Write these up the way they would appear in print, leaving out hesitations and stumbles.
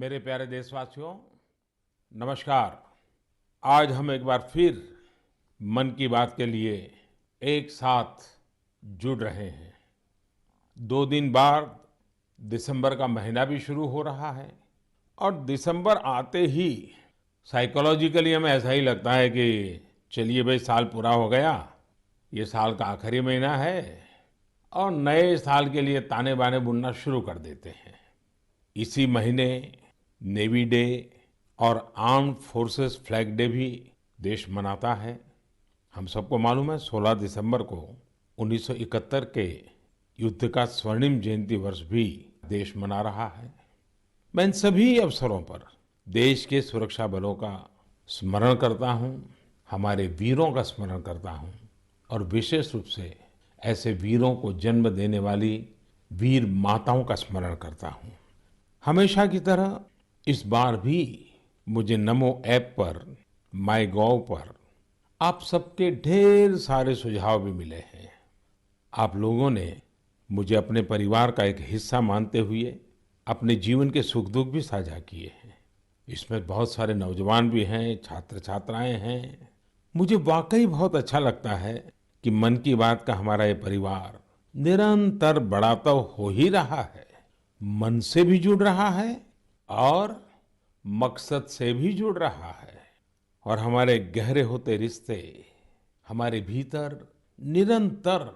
मेरे प्यारे देशवासियों, नमस्कार। आज हम एक बार फिर मन की बात के लिए एक साथ जुड़ रहे हैं। 2 दिन बाद दिसंबर का महीना भी शुरू हो रहा है और दिसंबर आते ही साइकोलॉजिकली हमें ऐसा ही लगता है कि चलिए भाई, साल पूरा हो गया। ये साल का आखिरी महीना है और नए साल के लिए ताने बाने बुनना शुरू कर देते हैं। इसी महीने नेवी डे और आर्म्ड फोर्सेस फ्लैग डे भी देश मनाता है। हम सबको मालूम है 16 दिसंबर को 1971 के युद्ध का स्वर्णिम जयंती वर्ष भी देश मना रहा है। मैं इन सभी अवसरों पर देश के सुरक्षा बलों का स्मरण करता हूं, हमारे वीरों का स्मरण करता हूं और विशेष रूप से ऐसे वीरों को जन्म देने वाली वीर माताओं का स्मरण करता हूं। हमेशा की तरह इस बार भी मुझे नमो ऐप पर, माय गॉव पर आप सबके ढेर सारे सुझाव भी मिले हैं। आप लोगों ने मुझे अपने परिवार का एक हिस्सा मानते हुए अपने जीवन के सुख दुख भी साझा किए हैं। इसमें बहुत सारे नौजवान भी हैं, छात्र छात्राएं हैं। मुझे वाकई बहुत अच्छा लगता है कि मन की बात का हमारा ये परिवार निरंतर बड़ा तो हो ही रहा है, मन से भी जुड़ रहा है और मकसद से भी जुड़ रहा है। और हमारे गहरे होते रिश्ते हमारे भीतर निरंतर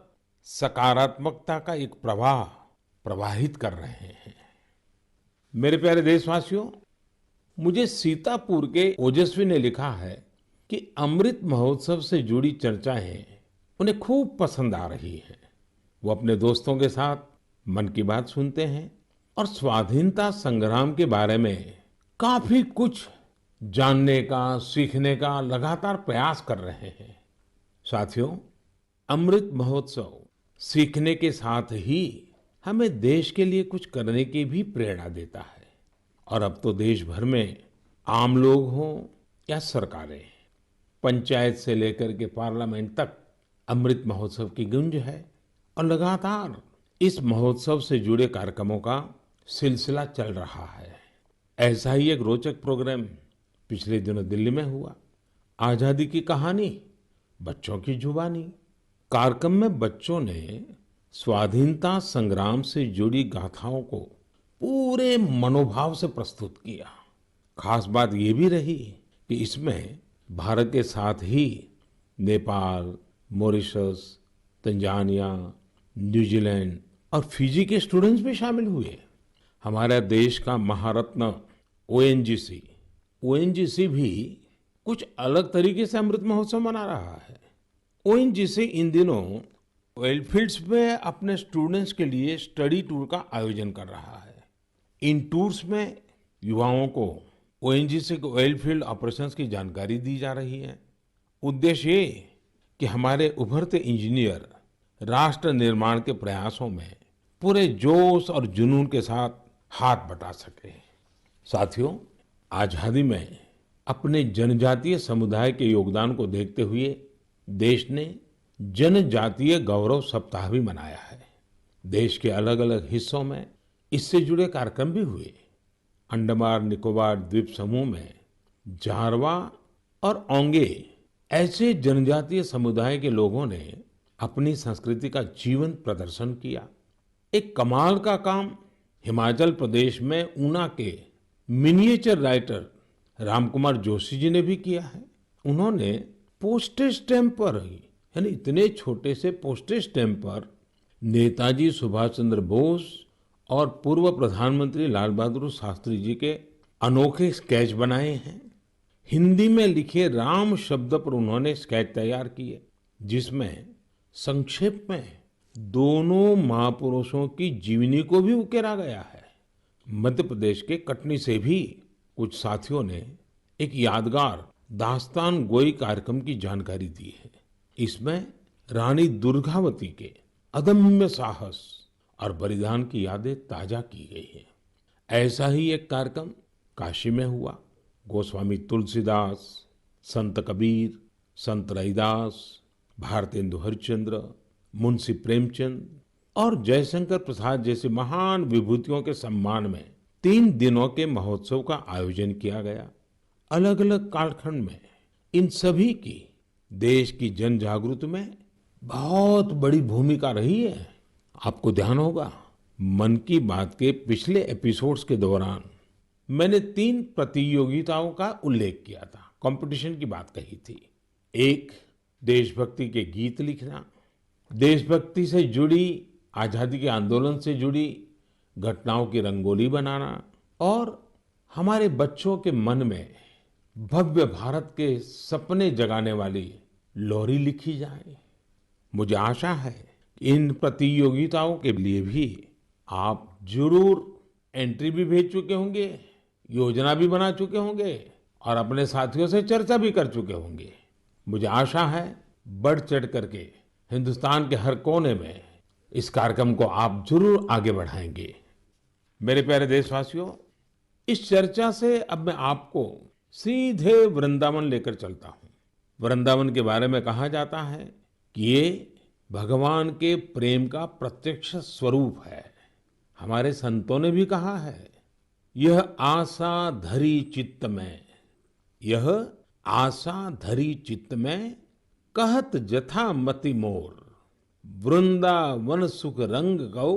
सकारात्मकता का एक प्रवाह प्रवाहित कर रहे हैं। मेरे प्यारे देशवासियों, मुझे सीतापुर के ओजस्वी ने लिखा है कि अमृत महोत्सव से जुड़ी चर्चाएं उन्हें खूब पसंद आ रही हैं। वो अपने दोस्तों के साथ मन की बात सुनते हैं और स्वाधीनता संग्राम के बारे में काफी कुछ जानने का, सीखने का लगातार प्रयास कर रहे हैं। साथियों, अमृत महोत्सव सीखने के साथ ही हमें देश के लिए कुछ करने की भी प्रेरणा देता है। और अब तो देश भर में आम लोग हों या सरकारें, पंचायत से लेकर के पार्लियामेंट तक अमृत महोत्सव की गूंज है और लगातार इस महोत्सव से जुड़े कार्यक्रमों का सिलसिला चल रहा है। ऐसा ही एक रोचक प्रोग्राम पिछले दिनों दिल्ली में हुआ। आजादी की कहानी बच्चों की जुबानी कार्यक्रम में बच्चों ने स्वाधीनता संग्राम से जुड़ी गाथाओं को पूरे मनोभाव से प्रस्तुत किया। खास बात ये भी रही कि इसमें भारत के साथ ही नेपाल, मॉरिशस, तंजानिया, न्यूजीलैंड और फिजी के स्टूडेंट्स भी शामिल हुए। हमारे देश का महारत्न ओएनजीसी भी कुछ अलग तरीके से अमृत महोत्सव मना रहा है। ओएनजीसी इन दिनों ऑयल फील्ड्स में अपने स्टूडेंट्स के लिए स्टडी टूर का आयोजन कर रहा है। इन टूर्स में युवाओं को ओएनजीसी के ऑयल फील्ड ऑपरेशंस की जानकारी दी जा रही है। उद्देश्य ये कि हमारे उभरते इंजीनियर राष्ट्र निर्माण के प्रयासों में पूरे जोश और जुनून के साथ हाथ बटा सके। साथियों, आजादी में अपने जनजातीय समुदाय के योगदान को देखते हुए देश ने जनजातीय गौरव सप्ताह भी मनाया है। देश के अलग अलग हिस्सों में इससे जुड़े कार्यक्रम भी हुए। अंडमान निकोबार द्वीप समूह में जारवा और ओंगे ऐसे जनजातीय समुदाय के लोगों ने अपनी संस्कृति का जीवंत प्रदर्शन किया। एक कमाल का काम हिमाचल प्रदेश में ऊना के मिनिएचर राइटर रामकुमार जोशी जी ने भी किया है। उन्होंने पोस्टेज स्टैम्प पर ही, यानी इतने छोटे से पोस्टेज स्टैम्प पर नेताजी सुभाष चंद्र बोस और पूर्व प्रधानमंत्री लाल बहादुर शास्त्री जी के अनोखे स्केच बनाए हैं। हिंदी में लिखे राम शब्द पर उन्होंने स्केच तैयार किए, जिसमें संक्षेप में दोनों महापुरुषों की जीवनी को भी उकेरा गया है। मध्य प्रदेश के कटनी से भी कुछ साथियों ने एक यादगार दास्तान गोई कार्यक्रम की जानकारी दी है। इसमें रानी दुर्गावती के अदम्य साहस और बलिदान की यादें ताजा की गई है। ऐसा ही एक कार्यक्रम काशी में हुआ। गोस्वामी तुलसीदास, संत कबीर, संत रैदास, भारतेंदु हरिश्चंद्र, मुंशी प्रेमचंद और जयशंकर प्रसाद जैसे महान विभूतियों के सम्मान में 3 दिनों के महोत्सव का आयोजन किया गया। अलग अलग कालखंड में इन सभी की देश की जन जागृति में बहुत बड़ी भूमिका रही है। आपको ध्यान होगा, मन की बात के पिछले एपिसोड्स के दौरान मैंने 3 प्रतियोगिताओं का उल्लेख किया था, कंपटीशन की बात कही थी। एक, देशभक्ति के गीत लिखना, देशभक्ति से जुड़ी, आजादी के आंदोलन से जुड़ी घटनाओं की रंगोली बनाना और हमारे बच्चों के मन में भव्य भारत के सपने जगाने वाली लोरी लिखी जाए। मुझे आशा है कि इन प्रतियोगिताओं के लिए भी आप जरूर एंट्री भी भेज चुके होंगे, योजना भी बना चुके होंगे और अपने साथियों से चर्चा भी कर चुके होंगे। मुझे आशा है बढ़ चढ़ करके हिंदुस्तान के हर कोने में इस कार्यक्रम को आप जरूर आगे बढ़ाएंगे। मेरे प्यारे देशवासियों, इस चर्चा से अब मैं आपको सीधे वृंदावन लेकर चलता हूँ। वृंदावन के बारे में कहा जाता है कि ये भगवान के प्रेम का प्रत्यक्ष स्वरूप है। हमारे संतों ने भी कहा है, यह आशा धरी चित्त में, यह आशा धरी चित्त में, कहत जथा मति मोर, वृंदावन सुख रंग कौ,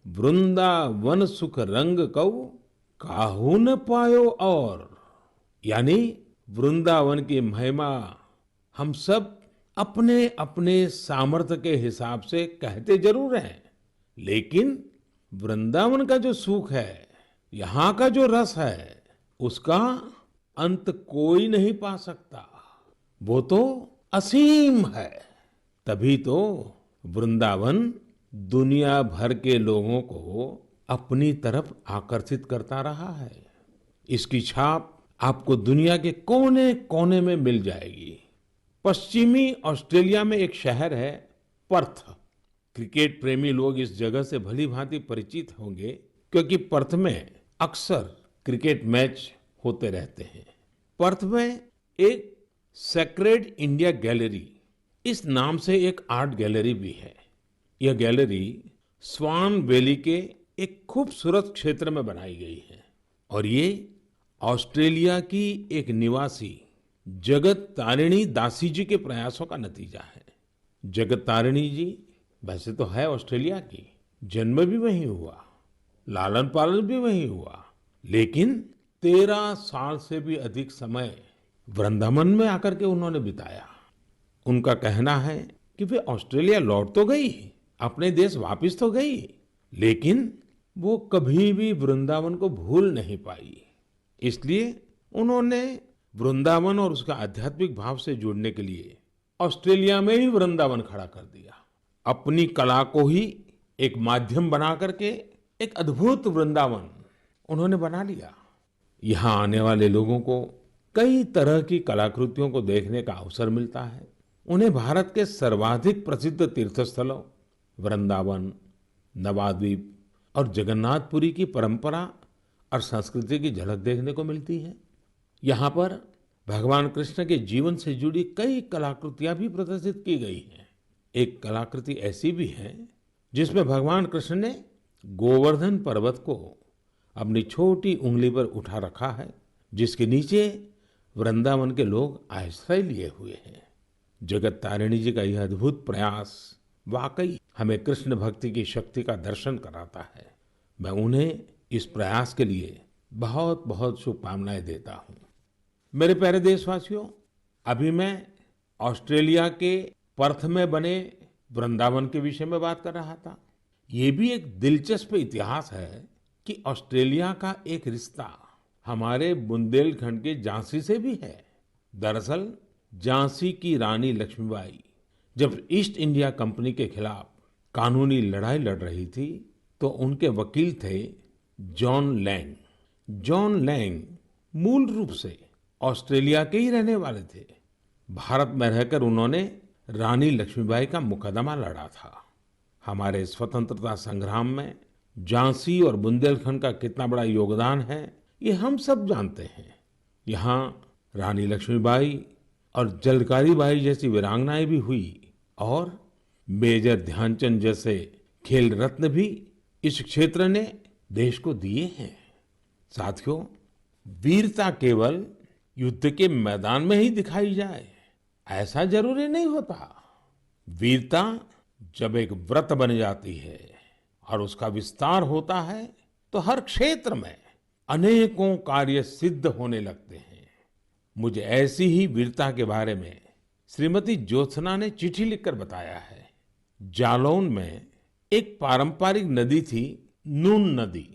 वृंदावन सुख रंग कौ, काहू न पायो और। यानी वृंदावन की महिमा हम सब अपने अपने सामर्थ्य के हिसाब से कहते जरूर हैं, लेकिन वृंदावन का जो सुख है, यहाँ का जो रस है, उसका अंत कोई नहीं पा सकता। वो तो असीम है। तभी तो वृंदावन दुनिया भर के लोगों को अपनी तरफ आकर्षित करता रहा है। इसकी छाप आपको दुनिया के कोने कोने में मिल जाएगी। पश्चिमी ऑस्ट्रेलिया में एक शहर है पर्थ। क्रिकेट प्रेमी लोग इस जगह से भली भांति परिचित होंगे, क्योंकि पर्थ में अक्सर क्रिकेट मैच होते रहते हैं। पर्थ में एक सेक्रेड इंडिया गैलरी, इस नाम से एक आर्ट गैलरी भी है। यह गैलरी स्वान वैली के एक खूबसूरत क्षेत्र में बनाई गई है और ये ऑस्ट्रेलिया की एक निवासी जगत तारिणी दासी जी के प्रयासों का नतीजा है। जगत तारिणी जी वैसे तो है ऑस्ट्रेलिया की, जन्म भी वहीं हुआ, लालन पालन भी वहीं हुआ, लेकिन 13 साल से भी अधिक समय वृंदावन में आकर के उन्होंने बिताया। उनका कहना है कि वे ऑस्ट्रेलिया लौट तो गई, अपने देश वापस तो गई, लेकिन वो कभी भी वृंदावन को भूल नहीं पाई। इसलिए उन्होंने वृंदावन और उसका आध्यात्मिक भाव से जुड़ने के लिए ऑस्ट्रेलिया में ही वृंदावन खड़ा कर दिया। अपनी कला को ही एक माध्यम बना करके एक अद्भुत वृंदावन उन्होंने बना लिया। यहाँ आने वाले लोगों को कई तरह की कलाकृतियों को देखने का अवसर मिलता है। उन्हें भारत के सर्वाधिक प्रसिद्ध तीर्थस्थलों वृंदावन, नवाद्वीप और जगन्नाथपुरी की परंपरा और संस्कृति की झलक देखने को मिलती है। यहाँ पर भगवान कृष्ण के जीवन से जुड़ी कई कलाकृतियां भी प्रदर्शित की गई हैं। एक कलाकृति ऐसी भी है जिसमें भगवान कृष्ण ने गोवर्धन पर्वत को अपनी छोटी उंगली पर उठा रखा है, जिसके नीचे वृंदावन के लोग आश्रय लिए हुए हैं। जगत तारिणी जी का यह अद्भुत प्रयास वाकई हमें कृष्ण भक्ति की शक्ति का दर्शन कराता है। मैं उन्हें इस प्रयास के लिए बहुत बहुत शुभकामनाएं देता हूं। मेरे प्यारे देशवासियों, अभी मैं ऑस्ट्रेलिया के पर्थ में बने वृंदावन के विषय में बात कर रहा था। ये भी एक दिलचस्प इतिहास है कि ऑस्ट्रेलिया का एक रिश्ता हमारे बुंदेलखंड के झांसी से भी है। दरअसल झांसी की रानी लक्ष्मीबाई जब ईस्ट इंडिया कंपनी के खिलाफ कानूनी लड़ाई लड़ रही थी, तो उनके वकील थे जॉन लैंग। जॉन लैंग मूल रूप से ऑस्ट्रेलिया के ही रहने वाले थे। भारत में रहकर उन्होंने रानी लक्ष्मीबाई का मुकदमा लड़ा था। हमारे स्वतंत्रता संग्राम में झांसी और बुंदेलखंड का कितना बड़ा योगदान है, ये हम सब जानते हैं। यहाँ रानी लक्ष्मीबाई और झलकारी बाई जैसी वीरांगनाएं भी हुई और मेजर ध्यानचंद जैसे खेल रत्न भी इस क्षेत्र ने देश को दिए हैं। साथियों, वीरता केवल युद्ध के मैदान में ही दिखाई जाए, ऐसा जरूरी नहीं होता। वीरता जब एक व्रत बन जाती है और उसका विस्तार होता है, तो हर क्षेत्र में अनेकों कार्य सिद्ध होने लगते हैं। मुझे ऐसी ही वीरता के बारे में श्रीमती ज्योत्सना ने चिट्ठी लिखकर बताया है। जालौन में एक पारंपरिक नदी थी, नून नदी।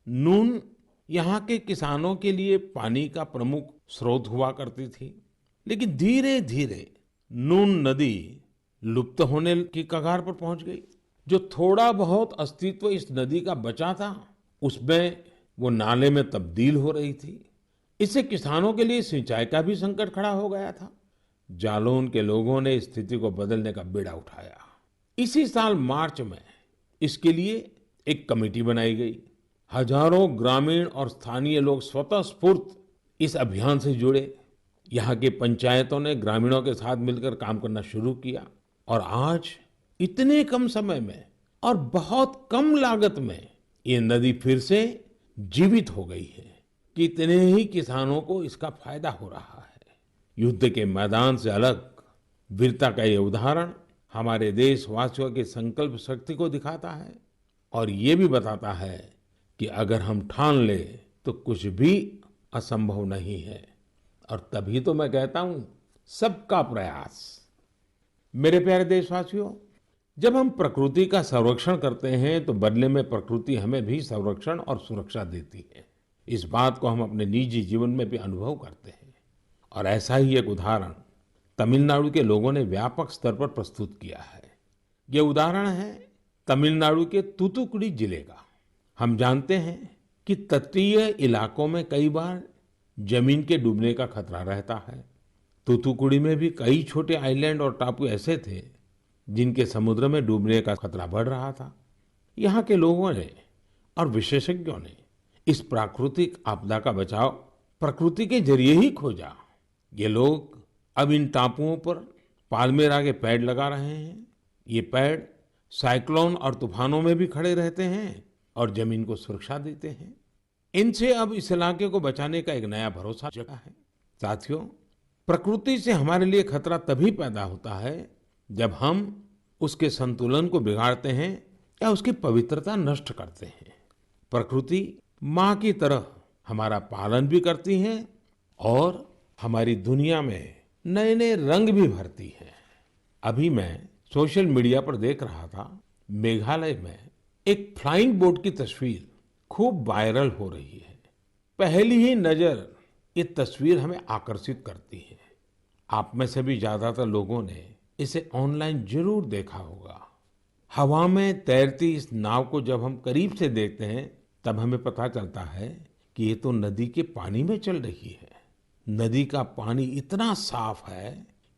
नून यहाँ के किसानों के लिए पानी का प्रमुख स्रोत हुआ करती थी, लेकिन धीरे धीरे नून नदी लुप्त होने की कगार पर पहुंच गई। जो थोड़ा बहुत अस्तित्व इस नदी का बचा था, उसमें वो नाले में तब्दील हो रही थी। इससे किसानों के लिए सिंचाई का भी संकट खड़ा हो गया था। जालौन के लोगों ने स्थिति को बदलने का बीड़ा उठाया। इसी साल मार्च में इसके लिए एक कमेटी बनाई गई। हजारों ग्रामीण और स्थानीय लोग स्वतः स्फूर्त इस अभियान से जुड़े। यहाँ की पंचायतों ने ग्रामीणों के साथ मिलकर काम करना शुरू किया और आज इतने कम समय में और बहुत कम लागत में ये नदी फिर से जीवित हो गई है। कितने ही किसानों को इसका फायदा हो रहा है। युद्ध के मैदान से अलग वीरता का ये उदाहरण हमारे देशवासियों की संकल्प शक्ति को दिखाता है और ये भी बताता है कि अगर हम ठान ले तो कुछ भी असंभव नहीं है। और तभी तो मैं कहता हूं, सबका प्रयास। मेरे प्यारे देशवासियों, जब हम प्रकृति का संरक्षण करते हैं तो बदले में प्रकृति हमें भी संरक्षण और सुरक्षा देती है। इस बात को हम अपने निजी जीवन में भी अनुभव करते हैं और ऐसा ही एक उदाहरण तमिलनाडु के लोगों ने व्यापक स्तर पर प्रस्तुत किया है। ये उदाहरण है तमिलनाडु के तूतुकुड़ी जिले का। हम जानते हैं कि तटीय इलाकों में कई बार जमीन के डूबने का खतरा रहता है। तूतुकुड़ी में भी कई छोटे आइलैंड और टापू ऐसे थे जिनके समुद्र में डूबने का खतरा बढ़ रहा था। यहाँ के लोगों ने और विशेषज्ञों ने इस प्राकृतिक आपदा का बचाव प्रकृति के जरिए ही खोजा। ये लोग अब इन टापुओं पर पाल्मेरा के पेड़ लगा रहे हैं। ये पेड़ साइक्लोन और तूफानों में भी खड़े रहते हैं और जमीन को सुरक्षा देते हैं। इनसे अब इस इलाके को बचाने का एक नया भरोसा जगा है। साथियों, प्रकृति से हमारे लिए खतरा तभी पैदा होता है जब हम उसके संतुलन को बिगाड़ते हैं या उसकी पवित्रता नष्ट करते हैं। प्रकृति माँ की तरह हमारा पालन भी करती है और हमारी दुनिया में नए नए रंग भी भरती है। अभी मैं सोशल मीडिया पर देख रहा था, मेघालय में एक फ्लाइंग बोट की तस्वीर खूब वायरल हो रही है। पहली ही नजर ये तस्वीर हमें आकर्षित करती है। आप में से भी ज्यादातर लोगों ने इसे ऑनलाइन जरूर देखा होगा। हवा में तैरती इस नाव को जब हम करीब से देखते हैं तब हमें पता चलता है कि ये तो नदी के पानी में चल रही है। नदी का पानी इतना साफ है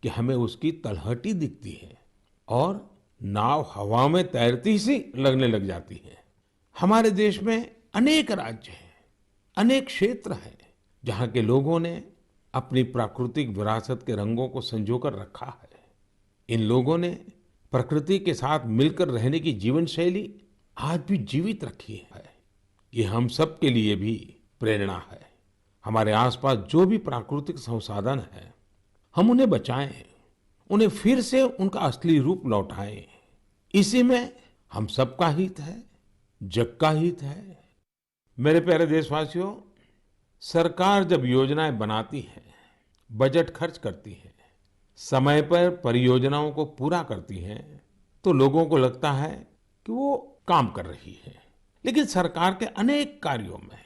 कि हमें उसकी तलहटी दिखती है और नाव हवा में तैरती सी लगने लग जाती है। हमारे देश में अनेक राज्य हैं, अनेक क्षेत्र हैं जहाँ के लोगों ने अपनी प्राकृतिक विरासत के रंगों को संजोकर रखा है। इन लोगों ने प्रकृति के साथ मिलकर रहने की जीवन शैली आज भी जीवित रखी है। ये हम सब के लिए भी प्रेरणा है। हमारे आसपास जो भी प्राकृतिक संसाधन है, हम उन्हें बचाएं, उन्हें फिर से उनका असली रूप लौटाएं। इसी में हम सबका हित है, जग का हित है। मेरे प्यारे देशवासियों, सरकार जब योजनाएं बनाती है, बजट खर्च करती है, समय पर परियोजनाओं को पूरा करती है, तो लोगों को लगता है कि वो काम कर रही है। लेकिन सरकार के अनेक कार्यों में,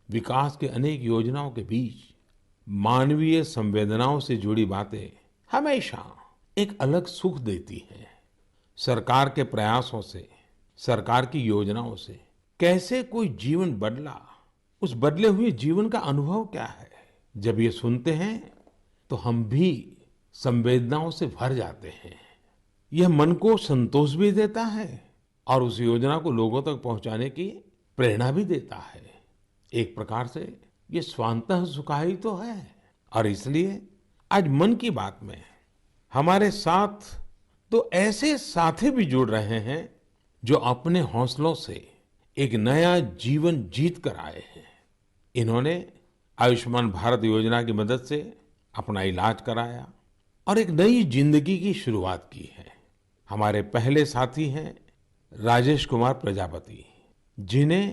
विकास के अनेक योजनाओं के बीच मानवीय संवेदनाओं से जुड़ी बातें हमेशा एक अलग सुख देती हैं। सरकार के प्रयासों से, सरकार की योजनाओं से कैसे कोई जीवन बदला, उस बदले हुए जीवन का अनुभव क्या है, जब ये सुनते हैं तो हम भी संवेदनाओं से भर जाते हैं। यह मन को संतोष भी देता है और उस योजना को लोगों तक पहुंचाने की प्रेरणा भी देता है। एक प्रकार से ये स्वांतः सुखाई तो है। और इसलिए आज मन की बात में हमारे साथ तो ऐसे साथी भी जुड़ रहे हैं जो अपने हौसलों से एक नया जीवन जीत कर आए हैं। इन्होंने आयुष्मान भारत योजना की मदद से अपना इलाज कराया और एक नई जिंदगी की शुरुआत की है। हमारे पहले साथी हैं राजेश कुमार प्रजापति, जिन्हें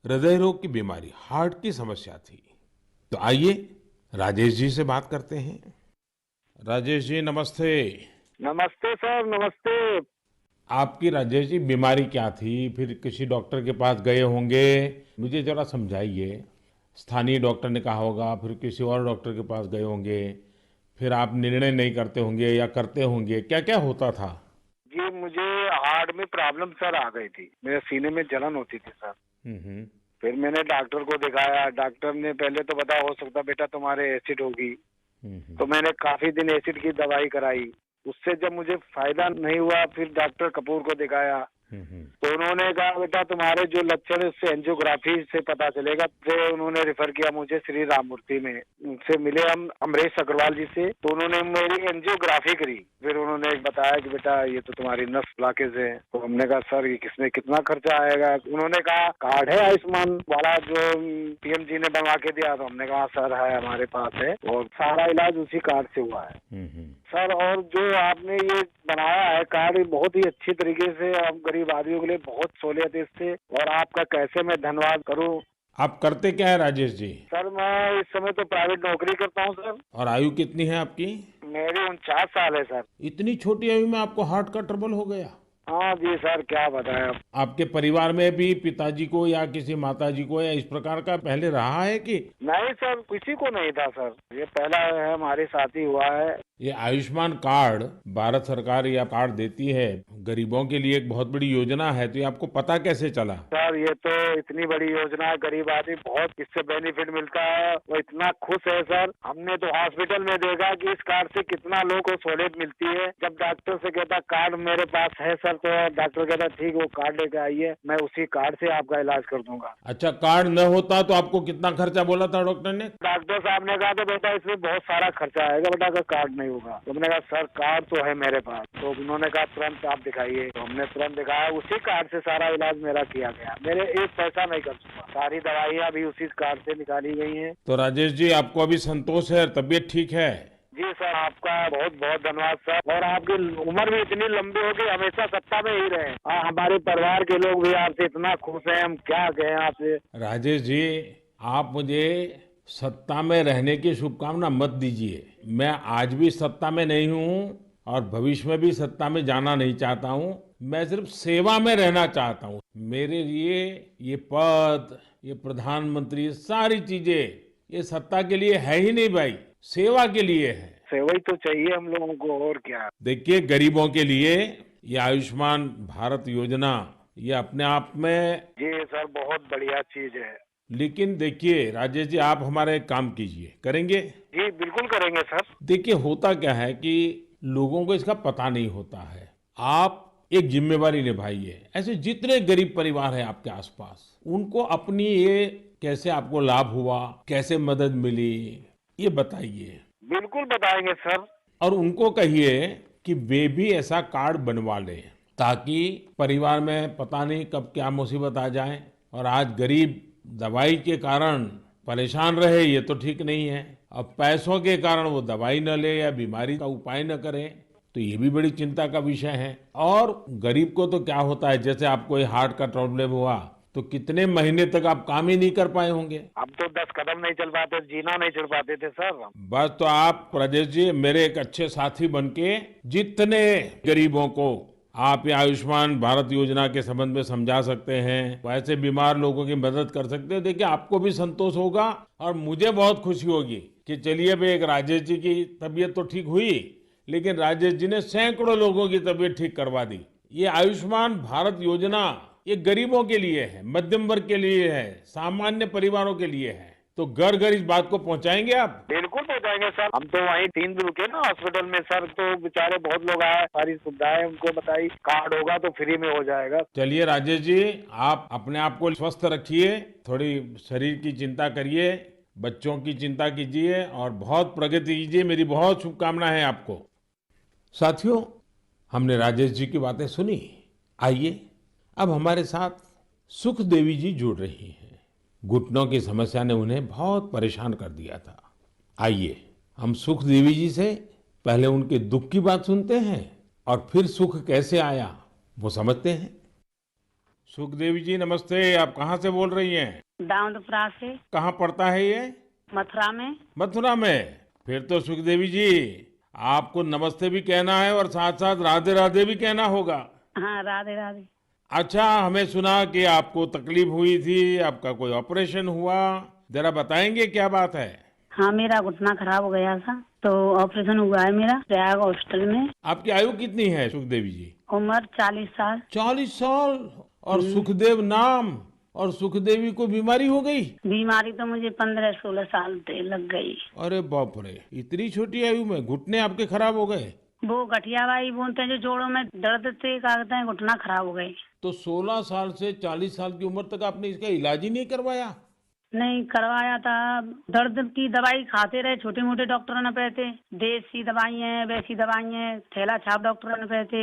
हृदय रोग की बीमारी, हार्ट की समस्या थी। तो आइए राजेश जी से बात करते हैं। राजेश जी नमस्ते। नमस्ते सर, नमस्ते। आपकी राजेश जी बीमारी क्या थी? फिर किसी डॉक्टर के पास गए होंगे, मुझे जरा समझाइए। स्थानीय डॉक्टर ने कहा होगा, फिर किसी और डॉक्टर के पास गए होंगे, फिर आप निर्णय नहीं करते होंगे या करते होंगे, क्या क्या होता था? जी, मुझे हार्ट में प्रॉब्लम सर आ गई थी। मेरे सीने में जलन होती थी सर। हम्म। फिर मैंने डॉक्टर को दिखाया। डॉक्टर ने पहले तो बताया हो सकता बेटा तुम्हारे एसिड होगी। हम्म। तो मैंने काफी दिन एसिड की दवाई कराई। उससे जब मुझे फायदा नहीं हुआ, फिर डॉक्टर कपूर को दिखाया। हम्म। तो उन्होंने कहा बेटा तुम्हारे जो लक्षण है उससे एंजियोग्राफी से पता चलेगा। फिर उन्होंने रेफर किया मुझे श्री राम मूर्ति में। उनसे मिले हम अमरीश अग्रवाल जी से, तो उन्होंने मेरी एंजियोग्राफी करी। फिर उन्होंने बताया कि बेटा ये तो तुम्हारी नस ब्लॉकेज है। तो हमने कहा सर ये किसमें कितना खर्चा आएगा? उन्होंने कहा कार्ड है आयुष्मान वाला जो पीएम जी ने बनवा के दिया। तो हमने कहा सर है हमारे पास है, और सारा इलाज उसी कार्ड से हुआ है सर। और जो आपने ये बनाया है कार्ड, बहुत ही अच्छी तरीके से हम गरीब आदमियों के लिए बहुत सहूलियत है इससे। और आपका कैसे मैं धन्यवाद करूं। आप करते क्या है राजेश जी? सर मैं इस समय तो प्राइवेट नौकरी करता हूं सर। और आयु कितनी है आपकी? मेरी 49 साल है सर। इतनी छोटी आयु में आपको हार्ट का ट्रबल हो गया? हाँ जी सर, क्या बताएं अब। आपके परिवार में भी पिताजी को या किसी माताजी को या इस प्रकार का पहले रहा है कि? नहीं सर, किसी को नहीं था सर। ये पहला है हमारे साथ ही हुआ है। ये आयुष्मान कार्ड भारत सरकार या कार्ड देती है गरीबों के लिए, एक बहुत बड़ी योजना है, तो ये आपको पता कैसे चला? सर ये तो इतनी बड़ी योजना है, गरीब आदमी बहुत इससे बेनिफिट मिलता है। वो इतना खुश है सर। हमने तो हॉस्पिटल में देखा कि इस कार्ड से कितना लोगों को सहूलियत मिलती है। जब डॉक्टर से कहता कार्ड मेरे पास है सर, तो डॉक्टर कहता ठीक वो कार्ड लेके आइए, मैं उसी कार्ड से आपका इलाज कर दूंगा। अच्छा, कार्ड न होता तो आपको कितना खर्चा बोला था डॉक्टर ने? डॉक्टर साहब ने कहा था बेटा इसमें बहुत सारा खर्चा आएगा बेटा, अगर कार्ड नहीं होगा। तो मैंने कहा सर कार्ड तो है मेरे पास। तो उन्होंने कहा तुरंत आप दिखाइए। तो हमने तुरंत दिखाया, उसी कार्ड से सारा इलाज मेरा किया गया। मेरे एक पैसा नहीं खर्च हुआ, सारी दवाइयाँ भी उसी कार्ड से निकाली गई हैं। तो राजेश जी आपको अभी संतोष है, तबीयत ठीक है? जी सर, आपका बहुत बहुत धन्यवाद सर। और आपकी उम्र भी इतनी लंबी हो कि हमेशा सत्ता में ही रहे। हमारे परिवार के लोग भी आपसे इतना खुश हैं, हम क्या कहें आपसे। राजेश जी, आप मुझे सत्ता में रहने की शुभकामना मत दीजिए। मैं आज भी सत्ता में नहीं हूँ और भविष्य में भी सत्ता में जाना नहीं चाहता हूँ। मैं सिर्फ सेवा में रहना चाहता हूँ। मेरे लिए ये पद, ये प्रधानमंत्री, सारी चीजें ये सत्ता के लिए है ही नहीं भाई, सेवा के लिए है। सेवा ही तो चाहिए हम लोगों को, और क्या। देखिए गरीबों के लिए ये आयुष्मान भारत योजना ये अपने आप में। जी सर, बहुत बढ़िया चीज है। लेकिन देखिए राजेश जी, आप हमारा एक काम कीजिए, करेंगे? जी बिल्कुल करेंगे सर। देखिए होता क्या है कि लोगों को इसका पता नहीं होता है। आप एक जिम्मेवारी निभाइए। ऐसे जितने गरीब परिवार हैं आपके आसपास, उनको अपनी ये कैसे आपको लाभ हुआ, कैसे मदद मिली, ये बताइए। बिल्कुल बताएंगे सर। और उनको कहिए कि वे भी ऐसा कार्ड बनवा लें, ताकि परिवार में पता नहीं कब क्या मुसीबत आ जाए। और आज गरीब दवाई के कारण परेशान रहे, ये तो ठीक नहीं है। अब पैसों के कारण वो दवाई न ले या बीमारी का उपाय न करे, तो ये भी बड़ी चिंता का विषय है। और गरीब को तो क्या होता है, जैसे आपको ये हार्ट का प्रॉब्लम हुआ, तो कितने महीने तक आप काम ही नहीं कर पाए होंगे। अब तो 10 कदम नहीं चल पाते, जीना नहीं चढ़ पाते थे सर। बस तो आप राजेश जी मेरे एक अच्छे साथी बनके जितने गरीबों को आप ये आयुष्मान भारत योजना के संबंध में समझा सकते हैं, वैसे बीमार लोगों की मदद कर सकते हैं। देखिए आपको भी संतोष होगा और मुझे बहुत खुशी होगी कि चलिए भाई, एक राजेश जी की तबीयत तो ठीक हुई, लेकिन राजेश जी ने सैकड़ों लोगों की तबीयत ठीक करवा दी। ये आयुष्मान भारत योजना ये गरीबों के लिए है, मध्यम वर्ग के लिए है, सामान्य परिवारों के लिए है। तो घर घर इस बात को पहुंचाएंगे आप? बिल्कुल पहुंचाएंगे सर। हम तो वहीं 3 दिन रुके ना हॉस्पिटल में सर, तो बेचारे बहुत लोग आए, सारी सुविधाएं उनको बताई। कार्ड होगा तो फ्री में हो जाएगा। चलिए राजेश जी, आप अपने आप को स्वस्थ रखिए, थोड़ी शरीर की चिंता करिए, बच्चों की चिंता कीजिए और बहुत प्रगति कीजिए। मेरी बहुत शुभकामनाएं हैं आपको। साथियों, हमने राजेश जी की बातें सुनी। आइए अब हमारे साथ सुख देवी जी जुड़ रही हैं। घुटनों की समस्या ने उन्हें बहुत परेशान कर दिया था। आइए हम सुख देवी जी से पहले उनके दुख की बात सुनते हैं और फिर सुख कैसे आया वो समझते हैं। सुखदेवी जी नमस्ते, आप कहाँ से बोल रही हैं? दाऊदपुरा से। कहाँ पड़ता है ये? मथुरा में। मथुरा में। फिर तो सुखदेवी जी आपको नमस्ते भी कहना है और साथ साथ राधे राधे भी कहना होगा। हाँ, राधे राधे। अच्छा, हमें सुना कि आपको तकलीफ हुई थी, आपका कोई ऑपरेशन हुआ, जरा बताएंगे क्या बात है? हाँ, मेरा घुटना खराब हो गया था तो ऑपरेशन हुआ है मेरा प्रयाग हॉस्पिटल में। आपकी आयु कितनी है सुखदेवी जी? उम्र 40 साल। 40 साल और सुखदेव नाम और सुखदेवी को बीमारी हो गई? बीमारी तो मुझे 15-16 साल से लग गई। अरे बाप रे, इतनी छोटी आयु में घुटने आपके खराब हो गए? वो गठियाबाई बोलते हैं, जो जोड़ों में दर्द थे, क्या कहते हैं, घुटना खराब हो गई। तो 16 साल से 40 साल की उम्र तक आपने इसका इलाज ही नहीं करवाया? नहीं करवाया था। दर्द की दवाई खाते रहे, छोटे मोटे डॉक्टरों ने कहते, देसी दवाई है, वैसी दवाई है, थैला छाप डॉक्टरों ने कहते,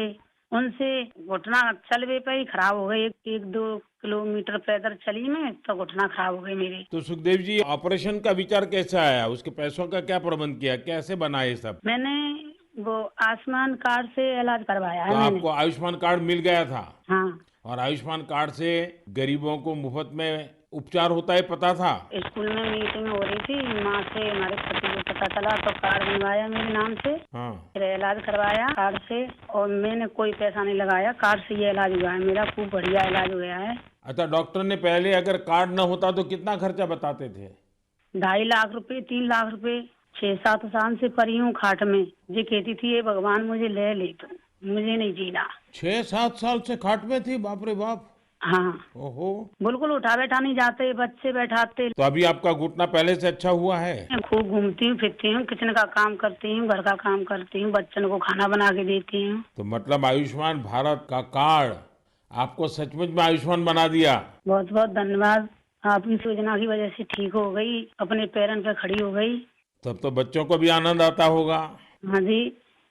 उनसे घुटना चलवे पे ही खराब हो गई। 1-2 किलोमीटर पैदल चली मैं तो घुटना खराब हो गई मेरी। तो सुखदेव जी ऑपरेशन का विचार कैसे आया? उसके पैसों का क्या प्रबंध किया? कैसे बना ये सब? मैंने वो आयुष्मान कार्ड से इलाज करवाया है तो मैंने। आपको आयुष्मान कार्ड मिल गया था? हाँ। और आयुष्मान कार्ड से गरीबों को मुफ्त में उपचार होता है पता था? स्कूल में मीटिंग हो रही थी, माँ से हमारे पति को पता चला तो कार्ड बनवाया मेरे नाम से। हाँ। फिर इलाज करवाया कार्ड से और मैंने कोई पैसा नहीं लगाया। कार्ड से ये इलाज हुआ है मेरा, खूब बढ़िया इलाज हो गया है। अच्छा, डॉक्टर ने पहले अगर कार्ड न होता तो कितना खर्चा बताते थे? 2.5 लाख रुपए, 3 लाख रुपए। 6-7 साल से पड़ी हूँ खाट में। ये कहती थी, ये भगवान मुझे ले तो मुझे नहीं जीना। 6-7 साल से खाट में थी? बाप रे बाप। हाँ। ओहो। बिल्कुल उठा बैठा नहीं जाते, बच्चे बैठाते। तो अभी आपका घुटना पहले से अच्छा हुआ है? मैं खूब घूमती हूँ, फिरती हूँ, किचन का काम करती हूँ, घर का काम करती हूँ, बच्चों को खाना बना के देती हूँ। तो मतलब आयुष्मान भारत का कार्ड आपको सचमुच में आयुष्मान बना दिया। बहुत बहुत धन्यवाद। आपकी योजना की वजह से ठीक हो गई, अपने पैरों पे खड़ी हो गई। तब तो बच्चों को भी आनंद आता होगा। हाँ जी,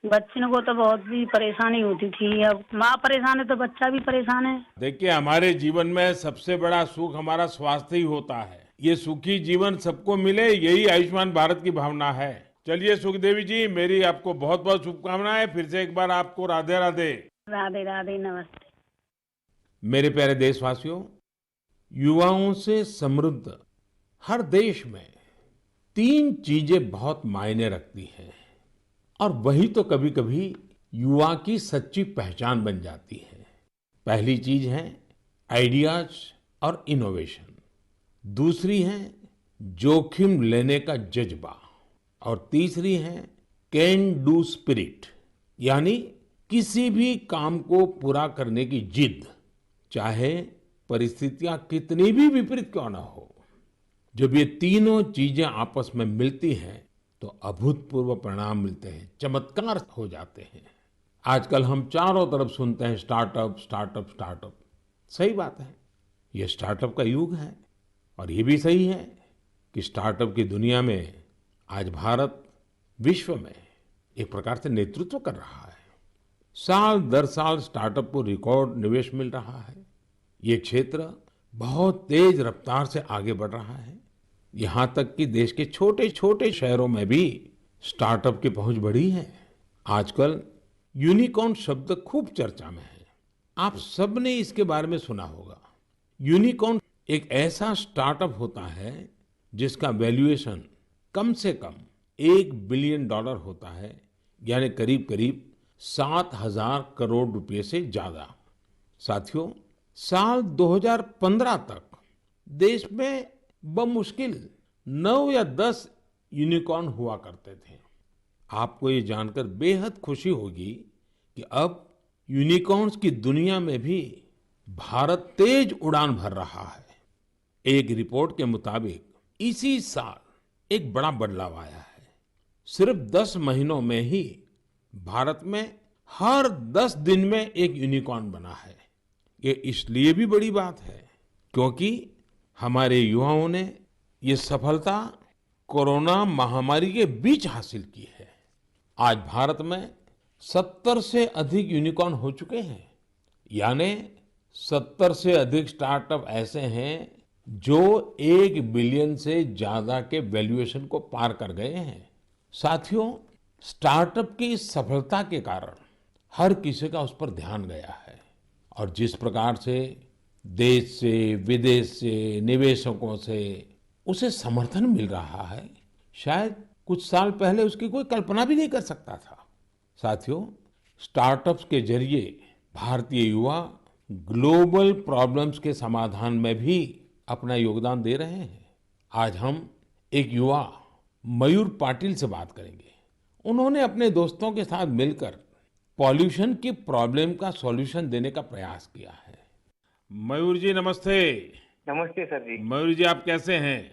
बच्चों को तो बहुत भी परेशानी होती थी। अब माँ परेशान है तो बच्चा भी परेशान है। देखिए, हमारे जीवन में सबसे बड़ा सुख हमारा स्वास्थ्य ही होता है। ये सुखी जीवन सबको मिले, यही आयुष्मान भारत की भावना है। चलिए सुखदेवी जी, मेरी आपको बहुत बहुत शुभकामनाएं। फिर से एक बार आपको राधे राधे। राधे राधे, नमस्ते। मेरे प्यारे देशवासियों, युवाओं से समृद्ध हर देश में 3 चीजें बहुत मायने रखती हैं और वही तो कभी कभी युवा की सच्ची पहचान बन जाती है। पहली चीज है आइडियाज और इनोवेशन। दूसरी है जोखिम लेने का जज्बा और तीसरी है कैन डू स्पिरिट, यानी किसी भी काम को पूरा करने की जिद, चाहे परिस्थितियां कितनी भी विपरीत क्यों ना हो। जब ये तीनों चीजें आपस में मिलती हैं तो अभूतपूर्व परिणाम मिलते हैं, चमत्कार हो जाते हैं। आजकल हम चारों तरफ सुनते हैं स्टार्टअप स्टार्टअप स्टार्टअप। सही बात है, ये स्टार्टअप का युग है और ये भी सही है कि स्टार्टअप की दुनिया में आज भारत विश्व में एक प्रकार से नेतृत्व कर रहा है। साल दर साल स्टार्टअप को रिकॉर्ड निवेश मिल रहा है। ये क्षेत्र बहुत तेज रफ्तार से आगे बढ़ रहा है। यहाँ तक कि देश के छोटे छोटे शहरों में भी स्टार्टअप की पहुंच बढ़ी है। आजकल यूनिकॉर्न शब्द खूब चर्चा में है। आप सबने इसके बारे में सुना होगा। यूनिकॉर्न एक ऐसा स्टार्टअप होता है जिसका वैल्यूएशन कम से कम $1 बिलियन होता है, यानी करीब करीब 7,000 करोड़ रुपए से ज्यादा। साथियों, साल 2015 तक देश में बमुश्किल 9 या 10 यूनिकॉर्न हुआ करते थे। आपको ये जानकर बेहद खुशी होगी कि अब यूनिकॉर्न्स की दुनिया में भी भारत तेज उड़ान भर रहा है। एक रिपोर्ट के मुताबिक इसी साल एक बड़ा बदलाव आया है। सिर्फ 10 महीनों में ही भारत में हर 10 दिन में एक यूनिकॉर्न बना है। ये इसलिए भी बड़ी बात है क्योंकि हमारे युवाओं ने ये सफलता कोरोना महामारी के बीच हासिल की है। आज भारत में 70 से अधिक यूनिकॉर्न हो चुके हैं, यानी 70 से अधिक स्टार्टअप ऐसे हैं जो 1 बिलियन से ज्यादा के वैल्यूएशन को पार कर गए हैं। साथियों, स्टार्टअप की इस सफलता के कारण हर किसी का उस पर ध्यान गया है और जिस प्रकार से देश से, विदेश से, निवेशकों से उसे समर्थन मिल रहा है, शायद कुछ साल पहले उसकी कोई कल्पना भी नहीं कर सकता था। साथियों, स्टार्टअप्स के जरिए भारतीय युवा ग्लोबल प्रॉब्लम्स के समाधान में भी अपना योगदान दे रहे हैं। आज हम एक युवा मयूर पाटिल से बात करेंगे। उन्होंने अपने दोस्तों के साथ मिलकर पॉल्यूशन की प्रॉब्लम का सॉल्यूशन देने का प्रयास किया है। मयूर जी नमस्ते। नमस्ते सर जी। मयूर जी, आप कैसे हैं?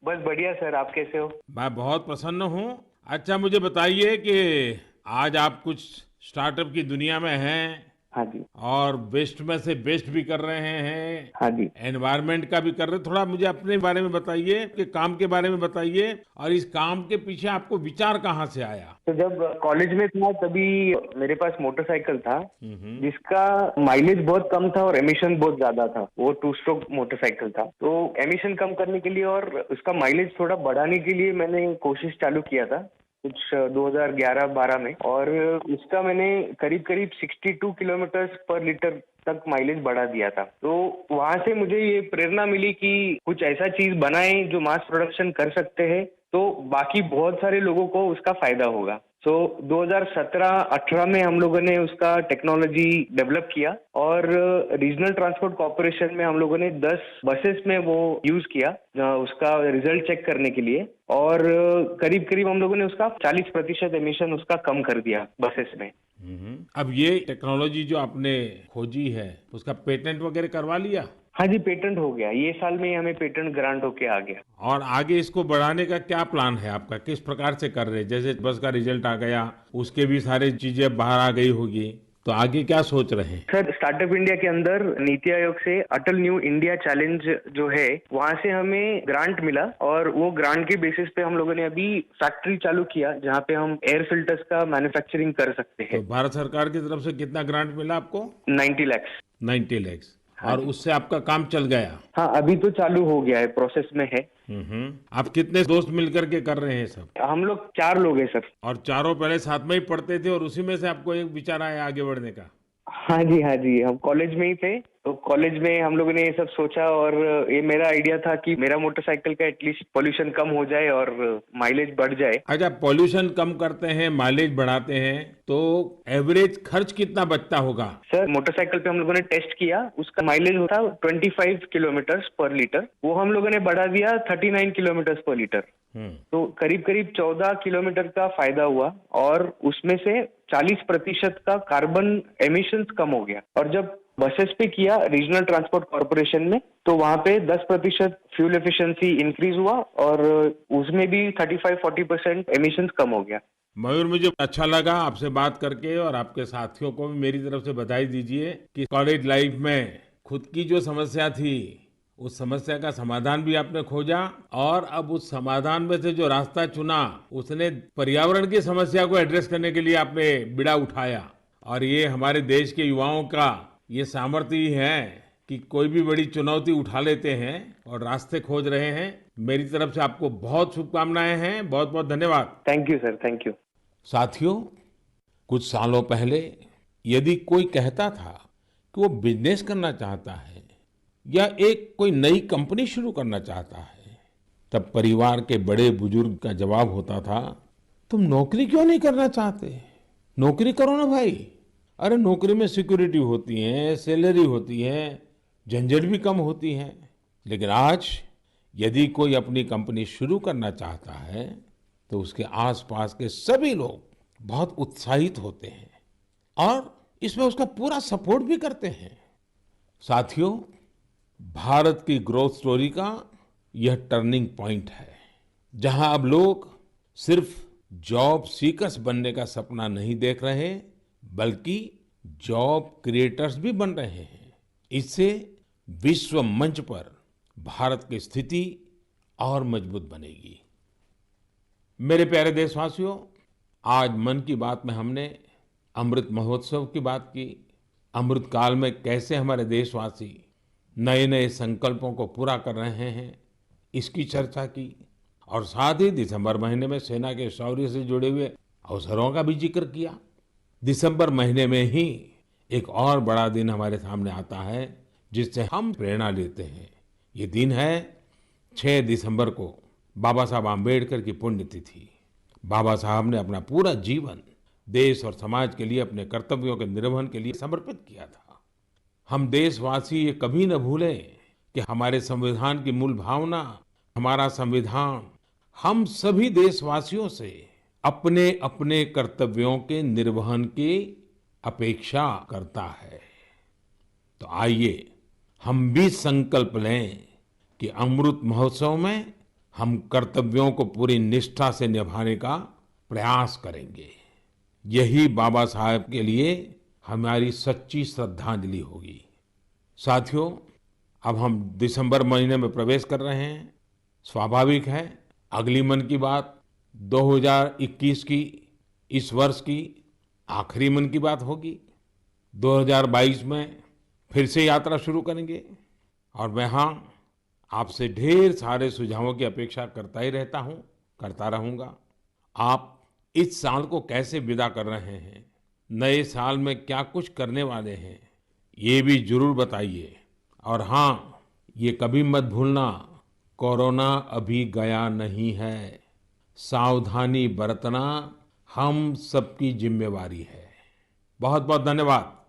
बस बढ़िया सर, आप कैसे हो? मैं बहुत प्रसन्न हूँ। अच्छा, मुझे बताइए कि आज आप कुछ स्टार्टअप की दुनिया में हैं। हाँ जी। और वेस्ट में से बेस्ट भी कर रहे हैं। हाँ जी। एनवायरनमेंट का भी कर रहे हैं। थोड़ा मुझे अपने बारे में बताइए, कि काम के बारे में बताइए और इस काम के पीछे आपको विचार कहाँ से आया? तो जब कॉलेज में था तभी मेरे पास मोटरसाइकिल था जिसका माइलेज बहुत कम था और एमिशन बहुत ज्यादा था। वो 2 स्ट्रोक मोटरसाइकिल था। तो एमिशन कम करने के लिए और उसका माइलेज थोड़ा बढ़ाने के लिए मैंने कोशिश चालू किया था कुछ 2011-12 में, और उसका मैंने करीब करीब 62 किलोमीटर पर लीटर तक माइलेज बढ़ा दिया था। तो वहां से मुझे ये प्रेरणा मिली कि कुछ ऐसा चीज बनाएं जो मास प्रोडक्शन कर सकते हैं, तो बाकी बहुत सारे लोगों को उसका फायदा होगा। तो 2017-18 में हम लोगों ने उसका टेक्नोलॉजी डेवलप किया और रीजनल ट्रांसपोर्ट कॉर्पोरेशन में हम लोगों ने 10 बसेस में वो यूज किया उसका रिजल्ट चेक करने के लिए, और करीब करीब हम लोगों ने उसका 40% एमिशन उसका कम कर दिया बसेस में। अब ये टेक्नोलॉजी जो आपने खोजी है उसका पेटेंट वगैरह करवा लिया? हाँ जी, पेटेंट हो गया। ये साल में ही हमें पेटेंट ग्रांट होके आ गया। और आगे इसको बढ़ाने का क्या प्लान है आपका? किस प्रकार से कर रहे हैं? जैसे बस का रिजल्ट आ गया, उसके भी सारी चीजें बाहर आ गई होगी, तो आगे क्या सोच रहे हैं? सर, स्टार्टअप इंडिया के अंदर नीति आयोग से अटल न्यू इंडिया चैलेंज जो है वहाँ से हमें ग्रांट मिला, और वो ग्रांट के बेसिस पे हम लोगों ने अभी फैक्ट्री चालू किया जहाँ पे हम एयर फिल्टर्स का मैन्युफैक्चरिंग कर सकते हैं। तो भारत सरकार की तरफ से कितना ग्रांट मिला आपको? 90 लाख। 90 लाख। और उससे आपका काम चल गया? हाँ, अभी तो चालू हो गया है, प्रोसेस में है। आप कितने दोस्त मिलकर के कर रहे हैं सब? हम लोग 4 लोग हैं सर। और चारों पहले साथ में ही पढ़ते थे और उसी में से आपको एक विचार आया आगे बढ़ने का? हाँ जी, हाँ जी, हम कॉलेज में ही थे, तो कॉलेज में हम लोगों ने ये सब सोचा, और ये मेरा आइडिया था कि मेरा मोटरसाइकिल का एटलीस्ट पोल्यूशन कम हो जाए और माइलेज बढ़ जाए। अच्छा, पोल्यूशन कम करते हैं, माइलेज बढ़ाते हैं, तो एवरेज खर्च कितना बचता होगा? सर, मोटरसाइकिल पे हम लोगों ने टेस्ट किया, उसका माइलेज होता 25 किलोमीटर पर लीटर, वो हम लोगों ने बढ़ा दिया 39 किलोमीटर पर लीटर। तो करीब करीब 14 किलोमीटर का फायदा हुआ, और उसमें से 40% का कार्बन एमिशंस कम हो गया। और जब बसेस पे किया रीजनल ट्रांसपोर्ट कॉर्पोरेशन में, तो वहाँ पे 10% फ्यूल एफिशिएंसी इंक्रीज हुआ, और उसमें भी 35-40% एमिशंस कम हो गया। मयूर, मुझे अच्छा लगा आपसे बात करके, और आपके साथियों को भी मेरी तरफ से बधाई दीजिए कि कॉलेज लाइफ में खुद की जो समस्या थी उस समस्या का समाधान भी आपने खोजा, और अब उस समाधान में से जो रास्ता चुना उसने पर्यावरण की समस्या को एड्रेस करने के लिए आपने बीड़ा उठाया। और ये हमारे देश के युवाओं का ये सामर्थ्य ही है कि कोई भी बड़ी चुनौती उठा लेते हैं और रास्ते खोज रहे हैं। मेरी तरफ से आपको बहुत शुभकामनाएं हैं। बहुत बहुत धन्यवाद। Thank you sir, thank you. साथियों, कुछ सालों पहले यदि कोई कहता था कि वो बिजनेस करना चाहता है या एक कोई नई कंपनी शुरू करना चाहता है, तब परिवार के बड़े बुजुर्ग का जवाब होता था, तुम नौकरी क्यों नहीं करना चाहते? नौकरी करो ना भाई। अरे नौकरी में सिक्योरिटी होती है, सैलरी होती है, झंझट भी कम होती है। लेकिन आज यदि कोई अपनी कंपनी शुरू करना चाहता है तो उसके आसपास के सभी लोग बहुत उत्साहित होते हैं और इसमें उसका पूरा सपोर्ट भी करते हैं। साथियों, भारत की ग्रोथ स्टोरी का यह टर्निंग पॉइंट है, जहां अब लोग सिर्फ जॉब सीकर्स बनने का सपना नहीं देख रहे, बल्कि जॉब क्रिएटर्स भी बन रहे हैं। इससे विश्व मंच पर भारत की स्थिति और मजबूत बनेगी। मेरे प्यारे देशवासियों, आज मन की बात में हमने अमृत महोत्सव की बात की। अमृत काल में कैसे हमारे देशवासी नए नए संकल्पों को पूरा कर रहे हैं, इसकी चर्चा की। और साथ ही दिसंबर महीने में सेना के शौर्य से जुड़े हुए अवसरों का भी जिक्र किया। दिसंबर महीने में ही एक और बड़ा दिन हमारे सामने आता है जिससे हम प्रेरणा लेते हैं। ये दिन है 6 दिसंबर को बाबा साहब आम्बेडकर की पुण्यतिथि। बाबा साहब ने अपना पूरा जीवन देश और समाज के लिए, अपने कर्तव्यों के निर्वहन के लिए समर्पित किया था। हम देशवासी ये कभी न भूलें कि हमारे संविधान की मूल भावना, हमारा संविधान हम सभी देशवासियों से अपने अपने कर्तव्यों के निर्वहन की अपेक्षा करता है। तो आइए हम भी संकल्प लें कि अमृत महोत्सव में हम कर्तव्यों को पूरी निष्ठा से निभाने का प्रयास करेंगे। यही बाबा साहब के लिए हमारी सच्ची श्रद्धांजलि होगी। साथियों, अब हम दिसंबर महीने में प्रवेश कर रहे हैं। स्वाभाविक है अगली मन की बात 2021 की, इस वर्ष की आखिरी मन की बात होगी। 2022 में फिर से यात्रा शुरू करेंगे और मैं हाँ, आपसे ढेर सारे सुझावों की अपेक्षा करता ही रहता हूँ, करता रहूँगा। आप इस साल को कैसे विदा कर रहे हैं, नए साल में क्या कुछ करने वाले हैं, ये भी जरूर बताइए। और हाँ, ये कभी मत भूलना, कोरोना अभी गया नहीं है। सावधानी बरतना हम सबकी जिम्मेवारी है। बहुत बहुत धन्यवाद।